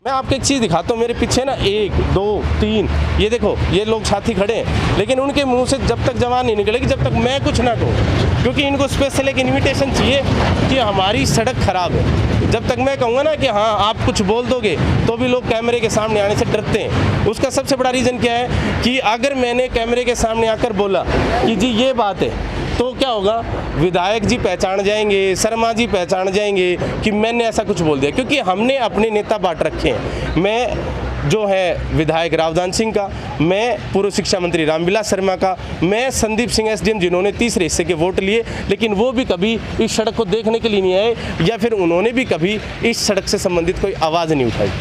मैं आपको एक चीज़ दिखाता हूँ, मेरे पीछे ना 1 2 3 ये देखो, ये लोग साथी खड़े हैं, लेकिन उनके मुंह से जब तक जवान नहीं निकलेगी जब तक मैं कुछ ना कहूँ, क्योंकि इनको स्पेशल एक इन्विटेशन चाहिए कि हमारी सड़क खराब है। जब तक मैं कहूँगा ना कि हाँ आप कुछ बोल दोगे तो भी लोग कैमरे के सामने आने से डरते हैं। उसका सबसे बड़ा रीज़न क्या है कि अगर मैंने कैमरे के सामने आकर बोला कि जी ये बात है, तो क्या होगा, विधायक जी पहचान जाएंगे, शर्मा जी पहचान जाएंगे कि मैंने ऐसा कुछ बोल दिया, क्योंकि हमने अपने नेता बांट रखे हैं। मैं जो है विधायक रावदान सिंह का, मैं पूर्व शिक्षा मंत्री रामविलास शर्मा का, मैं संदीप सिंह एसडीएम जिन्होंने तीसरे हिस्से के वोट लिए, लेकिन वो भी कभी इस सड़क को देखने के लिए नहीं आए, या फिर उन्होंने भी कभी इस सड़क से संबंधित कोई आवाज़ नहीं उठाई।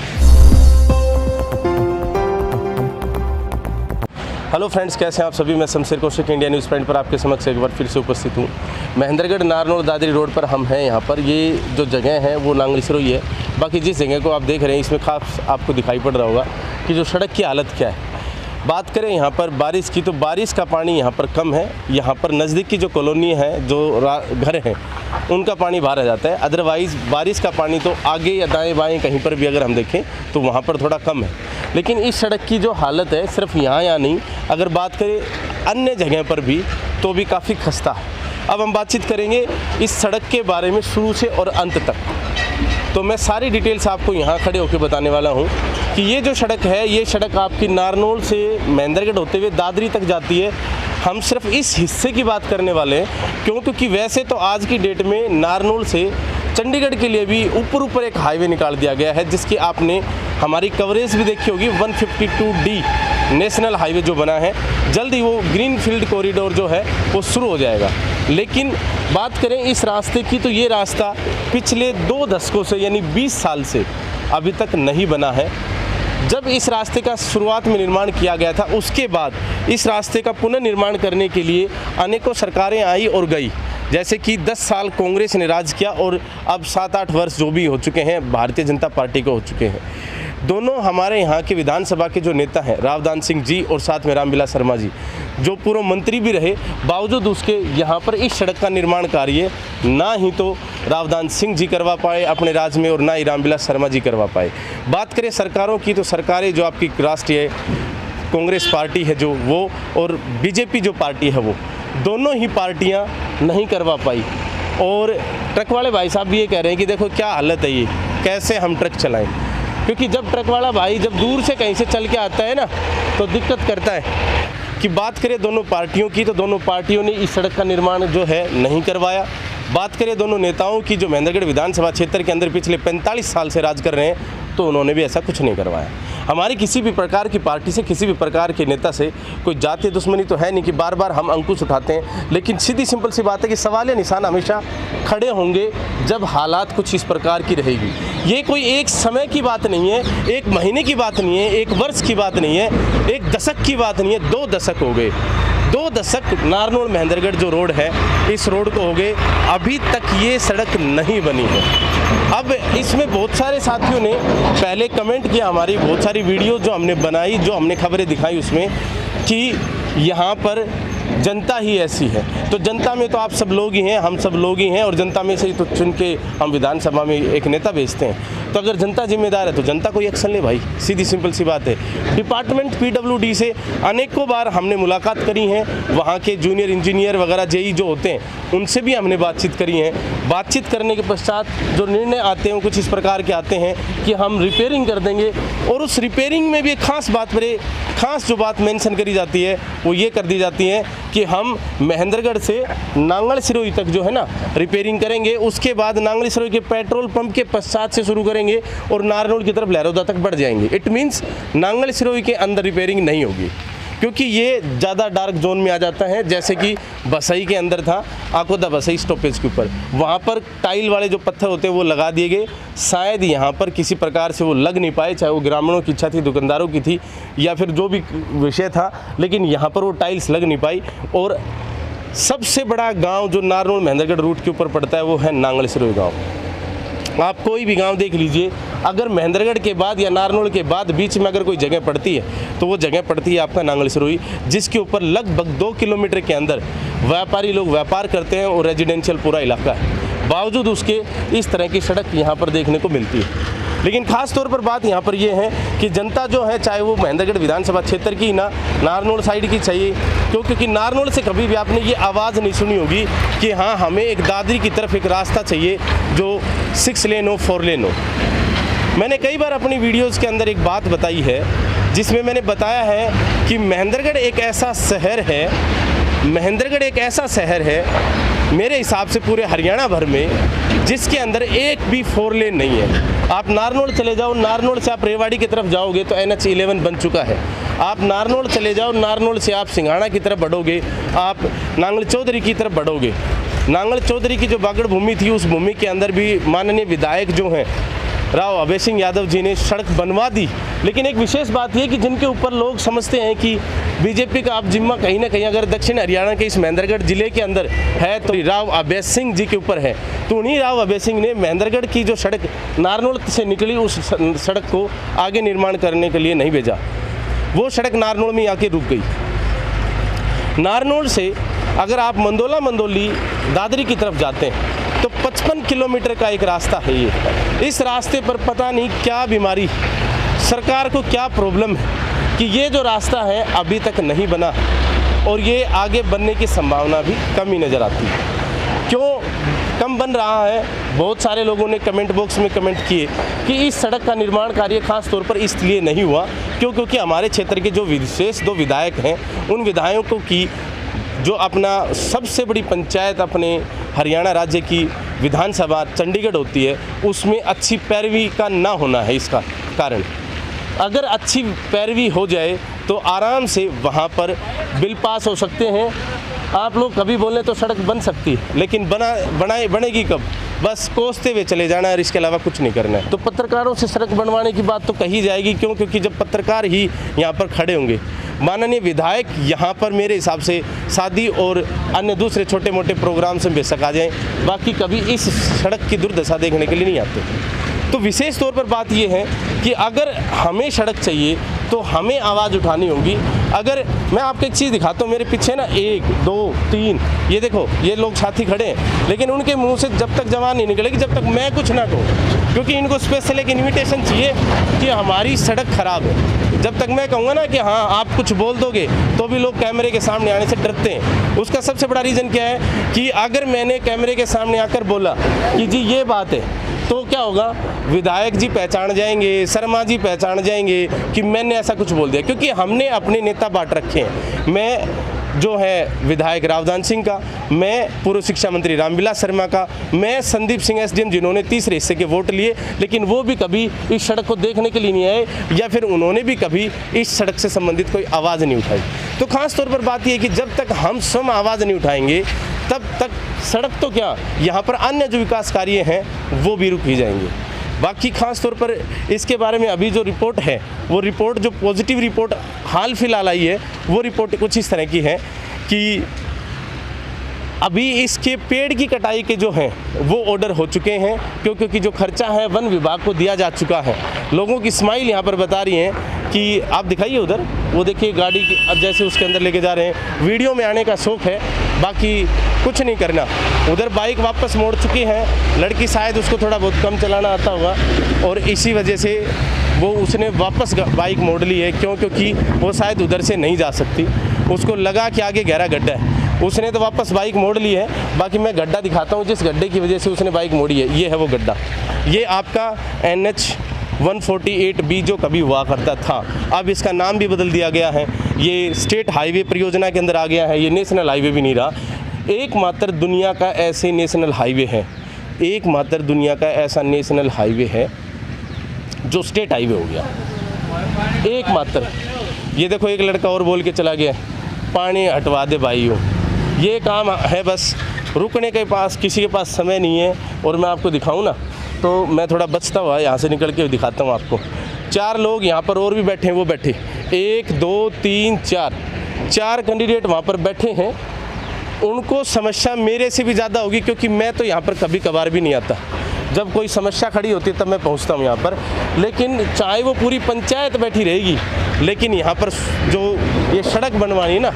हेलो फ्रेंड्स, कैसे हैं आप सभी। मैं Shamsher Kaushik India news point पर आपके समक्ष एक बार फिर से उपस्थित हूँ। महेंद्रगढ़ नारनौल दादरी रोड पर हम हैं। यहाँ पर ये जो जगह है वो नांगली सिरोही है। बाकी जिस जगह को आप देख रहे हैं इसमें खास आपको दिखाई पड़ रहा होगा कि जो सड़क की हालत क्या है। बात करें यहाँ पर बारिश की, तो बारिश का पानी यहाँ पर कम है। यहाँ पर नज़दीक की जो कॉलोनी है, जो घर हैं, उनका पानी बाहर आ जाता है। अदरवाइज़ बारिश का पानी तो आगे या दाएं बाएं कहीं पर भी अगर हम देखें तो वहाँ पर थोड़ा कम है। लेकिन इस सड़क की जो हालत है, सिर्फ यहाँ नहीं, अगर बात करें अन्य जगह पर भी तो भी काफ़ी खस्ता है। अब हम बातचीत करेंगे इस सड़क के बारे में शुरू से और अंत तक। तो मैं सारी डिटेल्स आपको यहाँ खड़े होकर बताने वाला हूँ कि ये जो सड़क है, ये सड़क आपकी नारनौल से महेंद्रगढ़ होते हुए दादरी तक जाती है। हम सिर्फ इस हिस्से की बात करने वाले हैं, क्योंकि वैसे तो आज की डेट में नारनौल से चंडीगढ़ के लिए भी ऊपर एक हाईवे निकाल दिया गया है, जिसकी आपने हमारी कवरेज भी देखी होगी। 152D नेशनल हाईवे जो बना है, जल्द ही वो ग्रीन फील्ड कॉरिडोर जो है वो शुरू हो जाएगा। लेकिन बात करें इस रास्ते की, तो ये रास्ता पिछले 2 दशकों से यानी 20 साल से अभी तक नहीं बना है। जब इस रास्ते का शुरुआत में निर्माण किया गया था, उसके बाद इस रास्ते का पुनर्निर्माण करने के लिए अनेकों सरकारें आई और गई। जैसे कि 10 साल कांग्रेस ने राज किया और अब 7-8 वर्ष जो भी हो चुके हैं भारतीय जनता पार्टी को हो चुके हैं। दोनों हमारे यहाँ के विधानसभा के जो नेता हैं, रावदान सिंह जी और साथ में रामविलास शर्मा जी, जो पूर्व मंत्री भी रहे, बावजूद उसके यहाँ पर इस सड़क का निर्माण कार्य ना ही तो रावदान सिंह जी करवा पाए अपने राज्य में और ना ही रामविलास शर्मा जी करवा पाए। बात करें सरकारों की, तो सरकारें जो आपकी राष्ट्रीय कांग्रेस पार्टी है जो वो, और बीजेपी जो पार्टी है वो, दोनों ही पार्टियां नहीं करवा पाई। और ट्रक वाले भाई साहब भी ये कह रहे हैं कि देखो क्या हालत है, ये कैसे हम ट्रक चलाएं, क्योंकि जब ट्रक वाला भाई जब दूर से कहीं से चल के आता है ना, तो दिक्कत करता है। कि बात करें दोनों पार्टियों की, तो दोनों पार्टियों ने इस सड़क का निर्माण जो है नहीं करवाया। बात करें दोनों नेताओं की, जो महेंद्रगढ़ विधानसभा क्षेत्र के अंदर पिछले 45 साल से राज कर रहे हैं, तो उन्होंने भी ऐसा कुछ नहीं करवाया। हमारी किसी भी प्रकार की पार्टी से, किसी भी प्रकार के नेता से कोई जातीय दुश्मनी तो है नहीं कि बार बार हम अंकुश उठाते हैं, लेकिन सीधी सिंपल सी बात है कि सवालिया निशान हमेशा खड़े होंगे जब हालात कुछ इस प्रकार की रहेगी। ये कोई एक समय की बात नहीं है, 1 महीने की बात नहीं है, 1 वर्ष की बात नहीं है, 1 दशक की बात नहीं है, 2 दशक हो गए। 2 दशक नारनौल महेंद्रगढ़ जो रोड है, इस रोड को हो गए, अभी तक ये सड़क नहीं बनी है। अब इसमें बहुत सारे साथियों ने पहले कमेंट किया, हमारी बहुत सारी वीडियो जो हमने बनाई, जो हमने खबरें दिखाई उसमें, कि यहाँ पर जनता ही ऐसी है। तो जनता में तो आप सब लोग ही हैं, हम सब लोग ही हैं, और जनता में से ही तो चुन के हम विधानसभा में एक नेता भेजते हैं। तो अगर जनता जिम्मेदार है तो जनता कोई एक्शन ले भाई, सीधी सिंपल सी बात है। डिपार्टमेंट PWD से अनेकों बार हमने मुलाकात करी है, वहाँ के जूनियर इंजीनियर वगैरह JE जो होते हैं उनसे भी हमने बातचीत करी है। बातचीत करने के पश्चात जो निर्णय आते हैं वो कुछ इस प्रकार के आते हैं कि हम रिपेयरिंग कर देंगे, और उस रिपेयरिंग में भी एक खास जो बात मेंशन करी जाती है वो ये कर दी जाती है कि हम महेंद्रगढ़ से नांगल सिरोही तक जो है ना रिपेयरिंग करेंगे, उसके बाद नांगल सिरोही के पेट्रोल पंप के पश्चात से शुरू करेंगे और नारनौल की तरफ लहरौदा तक बढ़ जाएंगे। इट मीन्स नांगल सिरोही के अंदर रिपेयरिंग नहीं होगी, क्योंकि ये ज़्यादा डार्क जोन में आ जाता है। जैसे कि बसई के अंदर था, आकोदा बसई स्टॉपेज के ऊपर, वहाँ पर टाइल वाले जो पत्थर होते हैं वो लगा दिए गए। शायद यहाँ पर किसी प्रकार से वो लग नहीं पाए, चाहे वो ग्रामीणों की इच्छा थी, दुकानदारों की थी, या फिर जो भी विषय था, लेकिन यहाँ पर वो टाइल्स लग नहीं पाई। और सबसे बड़ा गाँव जो नारनौल महेंद्रगढ़ रूट के ऊपर पड़ता है वो है नांगल सिरोही गाँव। आप कोई भी गांव देख लीजिए, अगर महेंद्रगढ़ के बाद या नारनौल के बाद बीच में अगर कोई जगह पड़ती है तो वो जगह पड़ती है आपका नांगल सिरोही, जिसके ऊपर लगभग 2 किलोमीटर के अंदर व्यापारी लोग व्यापार करते हैं और रेजिडेंशियल पूरा इलाका है। बावजूद उसके इस तरह की सड़क यहाँ पर देखने को मिलती है। लेकिन ख़ास तौर पर बात यहाँ पर ये है कि जनता जो है, चाहे वो महेंद्रगढ़ विधानसभा क्षेत्र की ना नारनौल साइड की चाहिए, क्योंकि नारनौल से कभी भी आपने ये आवाज़ नहीं सुनी होगी कि हाँ हमें एक दादरी की तरफ एक रास्ता चाहिए जो 6 लेन हो, 4 लेन हो। मैंने कई बार अपनी वीडियोस के अंदर एक बात बताई है जिसमें मैंने बताया है कि महेंद्रगढ़ एक ऐसा शहर है, महेंद्रगढ़ एक ऐसा शहर है मेरे हिसाब से पूरे हरियाणा भर में जिसके अंदर एक भी 4 लेन नहीं है। आप नारनौल चले जाओ, नारनौल से आप रेवाड़ी की तरफ जाओगे तो NH11 बन चुका है। आप नारनौल चले जाओ, नारनौल से आप सिंघाड़ा की तरफ बढ़ोगे, आप नांगल चौधरी की तरफ बढ़ोगे। नांगल चौधरी की जो बागड़ भूमि थी उस भूमि के अंदर भी माननीय विधायक जो हैं राव अभय सिंह यादव जी ने सड़क बनवा दी। लेकिन एक विशेष बात यह कि जिनके ऊपर लोग समझते हैं कि बीजेपी का आप जिम्मा कहीं ना कहीं अगर दक्षिण हरियाणा के इस महेंद्रगढ़ जिले के अंदर है तो राव अभय सिंह जी के ऊपर है, तो उन्हीं राव अभय सिंह ने महेंद्रगढ़ की जो सड़क नारनौल से निकली उस सड़क को आगे निर्माण करने के लिए नहीं भेजा। वो सड़क नारनौल में आके रुक गई। नारनौल से अगर आप मंदोली दादरी की तरफ जाते हैं तो 55 किलोमीटर का एक रास्ता है ये। इस रास्ते पर पता नहीं क्या बीमारी, सरकार को क्या प्रॉब्लम है कि ये जो रास्ता है अभी तक नहीं बना और ये आगे बनने की संभावना भी कम ही नज़र आती है। क्यों कम बन रहा है? बहुत सारे लोगों ने कमेंट बॉक्स में कमेंट किए कि इस सड़क का निर्माण कार्य खास तौर पर इसलिए नहीं हुआ क्योंकि हमारे क्षेत्र के जो विशेष 2 विधायक हैं उन विधायकों की जो अपना सबसे बड़ी पंचायत अपने हरियाणा राज्य की विधानसभा चंडीगढ़ होती है उसमें अच्छी पैरवी का ना होना है। इसका कारण अगर अच्छी पैरवी हो जाए तो आराम से वहाँ पर बिल पास हो सकते हैं। आप लोग कभी बोलें तो सड़क बन सकती है, लेकिन बनेगी कब? बस कोसते हुए चले जाना है, इसके अलावा कुछ नहीं करना है। तो पत्रकारों से सड़क बनवाने की बात तो कही जाएगी, क्यों? क्योंकि जब पत्रकार ही यहाँ पर खड़े होंगे, माननीय विधायक यहाँ पर मेरे हिसाब से शादी और अन्य दूसरे छोटे मोटे प्रोग्राम से बेशक आ जाएँ, बाकी कभी इस सड़क की दुर्दशा देखने के लिए नहीं आते। तो विशेष तौर पर बात यह है कि अगर हमें सड़क चाहिए तो हमें आवाज़ उठानी होगी। अगर मैं आपको एक चीज़ दिखाता हूँ, मेरे पीछे ना 1 2 3 ये देखो ये लोग साथी खड़े हैं, लेकिन उनके मुंह से जब तक जवान नहीं निकलेगी जब तक मैं कुछ ना कहूँ, क्योंकि इनको स्पेशल एक इन्विटेशन चाहिए कि हमारी सड़क ख़राब है। जब तक मैं कहूँगा ना कि हाँ आप कुछ बोल दोगे तो भी लोग कैमरे के सामने आने से डरते हैं। उसका सबसे बड़ा रीज़न क्या है कि अगर मैंने कैमरे के सामने आकर बोला कि जी ये बात है तो क्या होगा, विधायक जी पहचान जाएंगे, शर्मा जी पहचान जाएंगे कि मैंने ऐसा कुछ बोल दिया, क्योंकि हमने अपने नेता बांट रखे हैं। मैं जो है विधायक रावदान सिंह का, मैं पूर्व शिक्षा मंत्री रामविलास शर्मा का, मैं संदीप सिंह SDM जिन्होंने तीसरे हिस्से के वोट लिए, लेकिन वो भी कभी इस सड़क को देखने के लिए नहीं आए या फिर उन्होंने भी कभी इस सड़क से संबंधित कोई आवाज़ नहीं उठाई। तो खास तौर पर बात यह है कि जब तक हम स्वयं आवाज़ नहीं उठाएंगे तब तक सड़क तो क्या, यहाँ पर अन्य जो विकास कार्य हैं वो भी रुक ही जाएंगे। बाकी खास तौर पर इसके बारे में अभी जो रिपोर्ट है वो रिपोर्ट जो पॉजिटिव रिपोर्ट हाल फिलहाल आई है वो रिपोर्ट कुछ इस तरह की है कि अभी इसके पेड़ की कटाई के जो हैं वो ऑर्डर हो चुके हैं, क्योंकि जो खर्चा है वन विभाग को दिया जा चुका है। लोगों की स्माइल यहाँ पर बता रही हैं कि आप दिखाइए उधर, वो देखिए गाड़ी की अब जैसे उसके अंदर लेके जा रहे हैं। वीडियो में आने का शौक़ है, बाकी कुछ नहीं करना। उधर बाइक वापस मोड़ चुकी है, लड़की शायद उसको थोड़ा बहुत कम चलाना आता होगा और इसी वजह से वो उसने वापस बाइक मोड़ ली है। क्यों? क्योंकि वो शायद उधर से नहीं जा सकती, उसको लगा कि आगे गहरा गड्ढा है, उसने तो वापस बाइक मोड़ ली है। बाकी मैं गड्ढा दिखाता हूँ जिस गड्ढे की वजह से उसने बाइक मोड़ी है, ये है वो गड्ढा। ये आपका NH 148B जो कभी हुआ करता था, अब इसका नाम भी बदल दिया गया है, ये स्टेट हाईवे परियोजना के अंदर आ गया है, ये नेशनल हाईवे भी नहीं रहा। एकमात्र दुनिया का ऐसे नेशनल हाईवे है, एकमात्र दुनिया का ऐसा नेशनल हाईवे है जो स्टेट हाईवे हो गया, एकमात्र। ये देखो एक लड़का और बोल के चला गया, पानी हटवा दे भाइयों, ये काम है बस। रुकने के पास किसी के पास समय नहीं है। और मैं आपको दिखाऊं ना तो मैं थोड़ा बचता हुआ यहाँ से निकल के दिखाता हूँ आपको। 4 लोग यहाँ पर और भी बैठे हैं, वो बैठे 1 2 3 4 कैंडिडेट वहाँ पर बैठे हैं। उनको समस्या मेरे से भी ज़्यादा होगी, क्योंकि मैं तो यहाँ पर कभी कभार भी नहीं आता। जब कोई समस्या खड़ी होती है तब मैं पहुँचता हूँ यहाँ पर, लेकिन चाहे वो पूरी पंचायत बैठी रहेगी, लेकिन यहाँ पर जो ये सड़क बनवानी है ना,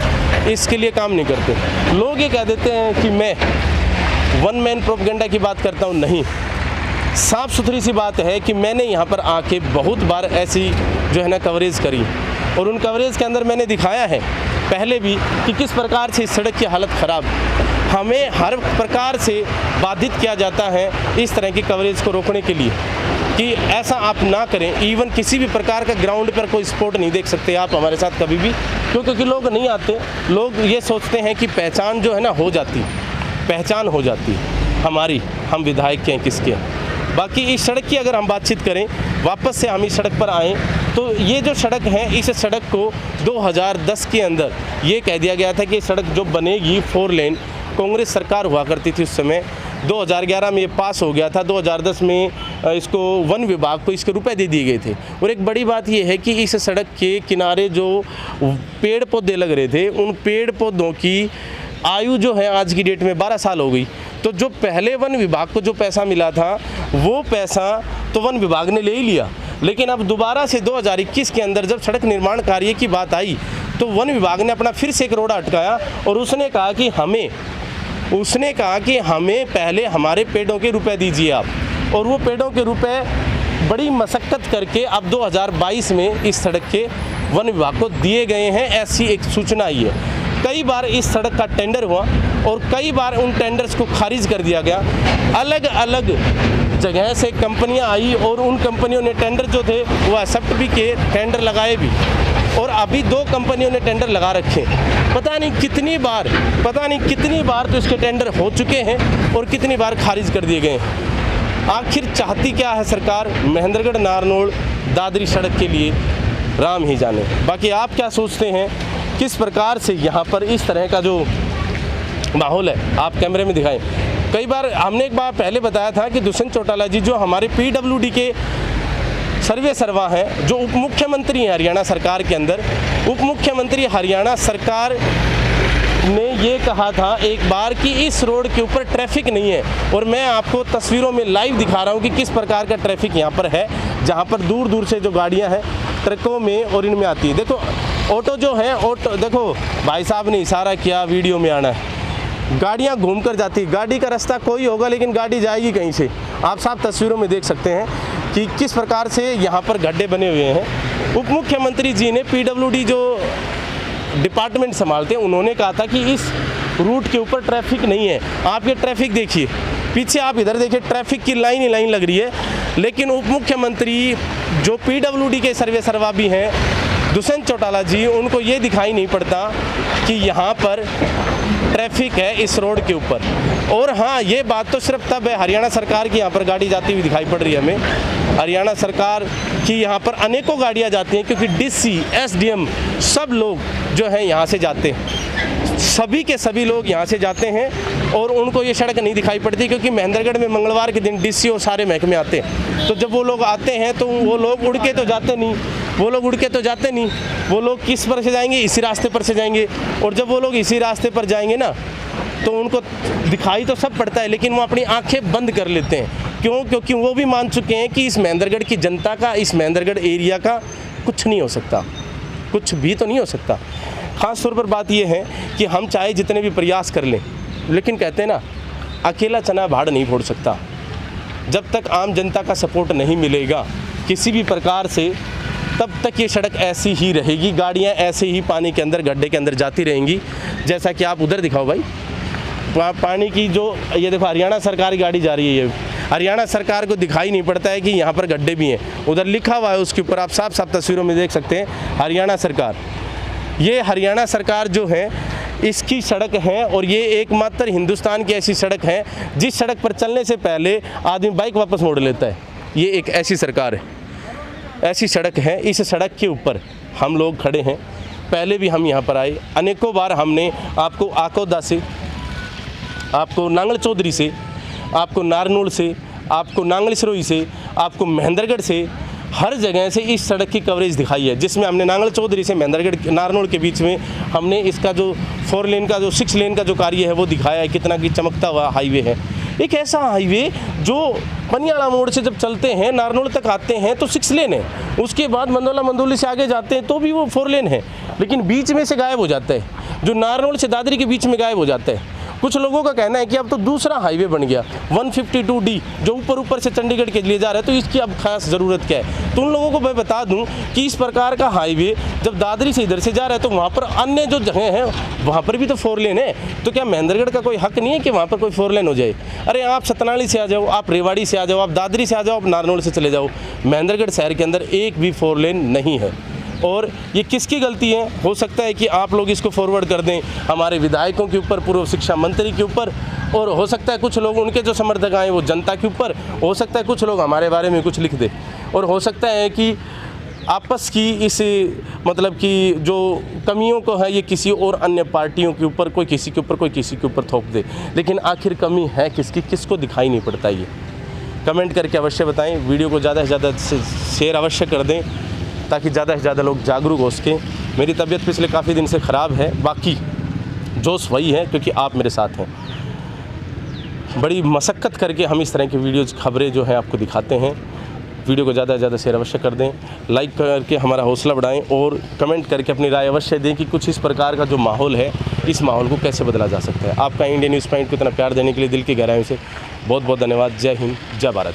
इसके लिए काम नहीं करते लोग। ये कह देते हैं कि मैं वन मैन प्रोपेगेंडा की बात करता हूँ, नहीं। साफ़ सुथरी सी बात है कि मैंने यहाँ पर आके बहुत बार ऐसी जो है ना कवरेज करी, और उन कवरेज के अंदर मैंने दिखाया है पहले भी कि किस प्रकार से इस सड़क की हालत ख़राब। हमें हर प्रकार से बाधित किया जाता है इस तरह की कवरेज को रोकने के लिए कि ऐसा आप ना करें। इवन किसी भी प्रकार का ग्राउंड पर कोई स्पोर्ट नहीं देख सकते आप हमारे साथ कभी भी, क्योंकि लोग नहीं आते। लोग ये सोचते हैं कि पहचान जो है ना हो जाती, पहचान हो जाती हमारी, हम विधायक के हैं किसके हैं। बाकी इस सड़क की अगर हम बातचीत करें, वापस से हम इस सड़क पर आएँ तो ये जो सड़क है, इस सड़क को 2010 के अंदर ये कह दिया गया था कि सड़क जो बनेगी 4 लेन, कांग्रेस सरकार हुआ करती थी उस समय, 2011 में ये पास हो गया था, 2010 में इसको वन विभाग को इसके रुपए दे दिए गए थे। और एक बड़ी बात ये है कि इस सड़क के किनारे जो पेड़ पौधे लग रहे थे, उन पेड़ पौधों की आयु जो है आज की डेट में 12 साल हो गई। तो जो पहले वन विभाग को जो पैसा मिला था, वो पैसा तो वन विभाग ने ले ही लिया, लेकिन अब दोबारा से 2021 के अंदर जब सड़क निर्माण कार्य की बात आई तो वन विभाग ने अपना फिर से एक रोड़ा अटकाया और उसने कहा कि हमें पहले हमारे पेड़ों के रुपए दीजिए आप। और वो पेड़ों के रुपए बड़ी मशक्क़त करके अब 2022 में इस सड़क के वन विभाग को दिए गए हैं, ऐसी एक सूचना आई है। कई बार इस सड़क का टेंडर हुआ और कई बार उन टेंडर्स को खारिज कर दिया गया। अलग अलग जगह से कंपनियां आई और उन कंपनियों ने टेंडर जो थे वो एक्सेप्ट भी किए, टेंडर लगाए भी, और अभी 2 कंपनियों ने टेंडर लगा रखे। पता नहीं कितनी बार तो इसके टेंडर हो चुके हैं और कितनी बार खारिज कर दिए गए हैं। आखिर चाहती क्या है सरकार महेंद्रगढ़ नारनौल दादरी सड़क के लिए, राम ही जाने। बाकी आप क्या सोचते हैं, किस प्रकार से यहाँ पर इस तरह का जो माहौल है, आप कैमरे में दिखाएं। कई बार हमने एक बार पहले बताया था कि दुष्यंत चौटाला जी जो हमारे PWD के सर्वे सर्वा हैं, जो उप मुख्यमंत्री हैं हरियाणा सरकार के अंदर, उप मुख्यमंत्री हरियाणा सरकार ने ये कहा था एक बार कि इस रोड के ऊपर ट्रैफिक नहीं है। और मैं आपको तस्वीरों में लाइव दिखा रहा हूँ कि किस प्रकार का ट्रैफिक यहाँ पर है, जहाँ पर दूर दूर से जो गाड़ियाँ हैं ट्रकों में और इनमें आती है। देखो ऑटो जो है, ऑटो देखो भाई साहब ने इशारा किया वीडियो में आना है, गाड़ियाँ घूम कर जाती, गाड़ी का रास्ता कोई होगा लेकिन गाड़ी जाएगी कहीं से। आप साफ तस्वीरों में देख सकते हैं कि किस प्रकार से यहाँ पर गड्ढे बने हुए हैं। उप मुख्यमंत्री जी ने PWD जो डिपार्टमेंट संभालते हैं, उन्होंने कहा था कि इस रूट के ऊपर ट्रैफिक नहीं है। आप ये ट्रैफिक देखिए, पीछे आप इधर देखिए, ट्रैफिक की लाइन ही लाइन लग रही है। लेकिन उप मुख्यमंत्री जो PWD के सर्वे सर्वा भी हैं, दुष्यंत चौटाला जी, उनको ये दिखाई नहीं पड़ता कि यहाँ पर ट्रैफिक है इस रोड के ऊपर। और हाँ, ये बात तो सिर्फ तब है हरियाणा सरकार की यहाँ पर गाड़ी जाती हुई दिखाई पड़ रही है हमें। हरियाणा सरकार की यहाँ पर अनेकों गाड़ियाँ जाती हैं, क्योंकि DC, SDM सब लोग जो हैं यहाँ से जाते हैं, सभी के सभी लोग यहाँ से जाते हैं और उनको ये सड़क नहीं दिखाई पड़ती, क्योंकि महेंद्रगढ़ में मंगलवार के दिन DC और सारे महकमे आते हैं। तो जब वो लोग आते हैं तो वो लोग उड़ के तो जाते नहीं, वो लोग किस पर से जाएंगे, इसी रास्ते पर से जाएंगे। और जब वो लोग इसी रास्ते पर जाएंगे ना, तो उनको दिखाई तो सब पड़ता है, लेकिन वो अपनी आंखें बंद कर लेते हैं। क्यों? क्योंकि वो भी मान चुके हैं कि इस महेंद्रगढ़ की जनता का, इस महेंद्रगढ़ एरिया का कुछ नहीं हो सकता, कुछ भी तो नहीं हो सकता। ख़ास तौर पर बात यह है कि हम चाहे जितने भी प्रयास कर लें, लेकिन कहते हैं ना, अकेला चना भाड़ नहीं फोड़ सकता। जब तक आम जनता का सपोर्ट नहीं मिलेगा किसी भी प्रकार से, तब तक ये सड़क ऐसी ही रहेगी, गाड़ियाँ ऐसे ही पानी के अंदर, गड्ढे के अंदर जाती रहेंगी। जैसा कि आप उधर दिखाओ भाई, वहाँ पानी की जो, ये देखो हरियाणा सरकार की गाड़ी जा रही है, ये हरियाणा सरकार को दिखाई नहीं पड़ता है कि यहाँ पर गड्ढे भी हैं। उधर लिखा हुआ है उसके ऊपर, आप साफ साफ तस्वीरों में देख सकते हैं, हरियाणा सरकार। ये हरियाणा सरकार जो है इसकी सड़क है, और ये एकमात्र हिंदुस्तान की ऐसी सड़क है जिस सड़क पर चलने से पहले आदमी बाइक वापस मोड़ लेता है। ये एक ऐसी सरकार है, ऐसी सड़क है। इस सड़क के ऊपर हम लोग खड़े हैं, पहले भी हम यहाँ पर आए, अनेकों बार हमने आपको आकोदा से, आपको नांगल चौधरी से, आपको नारनौल से, आपको नांगल सिरोही से, आपको महेंद्रगढ़ से, हर जगह से इस सड़क की कवरेज दिखाई है, जिसमें हमने नांगल चौधरी से महेंद्रगढ़ नारनौल के बीच में हमने इसका जो 4 लेन का, जो 6 लेन का जो कार्य है वो दिखाया है, कितना कि चमकता हुआ हाईवे है। एक ऐसा हाईवे जो पनियाला मोड़ से जब चलते हैं नारनौल तक आते हैं तो 6 लेन है, उसके बाद मंदोला मंदोली से आगे जाते हैं तो भी वो 4 लेन है, लेकिन बीच में से गायब हो जाता है, जो नारनौल से दादरी के बीच में गायब हो जाता है। कुछ लोगों का कहना है कि अब तो दूसरा हाईवे बन गया 152D जो ऊपर से चंडीगढ़ के लिए जा रहा है, तो इसकी अब खास ज़रूरत क्या है। तो उन लोगों को मैं बता दूं कि इस प्रकार का हाईवे जब दादरी से इधर से जा रहा है तो वहाँ पर अन्य जो जगह हैं वहाँ पर भी तो 4 लेन है। तो क्या महेंद्रगढ़ का कोई हक नहीं है कि वहाँ पर कोई 4 लेन हो जाए। अरे आप सतनाली से आ जाओ, आप रेवाड़ी से आ जाओ, आप दादरी से आ जाओ, आप नारनौल से चले जाओ, महेंद्रगढ़ शहर के अंदर एक भी 4 लेन नहीं है। और ये किसकी गलती है? हो सकता है कि आप लोग इसको फॉरवर्ड कर दें हमारे विधायकों के ऊपर, पूर्व शिक्षा मंत्री के ऊपर, और हो सकता है कुछ लोग उनके जो समर्थक आए वो जनता के ऊपर, हो सकता है कुछ लोग हमारे बारे में कुछ लिख दे, और हो सकता है कि आपस की इस मतलब कि जो कमियों को है ये किसी और अन्य पार्टियों के ऊपर, कोई किसी के ऊपर, कोई किसी के ऊपर थोप दे। लेकिन आखिर कमी है किसकी, किसको दिखाई नहीं पड़ता। ये कमेंट करके अवश्य बताएं, वीडियो को ज़्यादा से ज़्यादा शेयर अवश्य कर दें ताकि ज़्यादा से ज़्यादा लोग जागरूक हो सकें। मेरी तबीयत पिछले काफ़ी दिन से ख़राब है, बाकी जोश वही है क्योंकि आप मेरे साथ हैं। बड़ी मशक्क़त करके हम इस तरह की वीडियोज़, खबरें जो हैं आपको दिखाते हैं। वीडियो को ज़्यादा से ज़्यादा शेयर अवश्य कर दें, लाइक करके हमारा हौसला बढ़ाएं और कमेंट करके अपनी राय अवश्य दें कि कुछ इस प्रकार का जो माहौल है, इस माहौल को कैसे बदला जा सकता है। आपका इंडियन न्यूज़ पॉइंट को इतना प्यार देने के लिए दिल की गहराइयों से बहुत बहुत धन्यवाद। जय हिंद, जय भारत।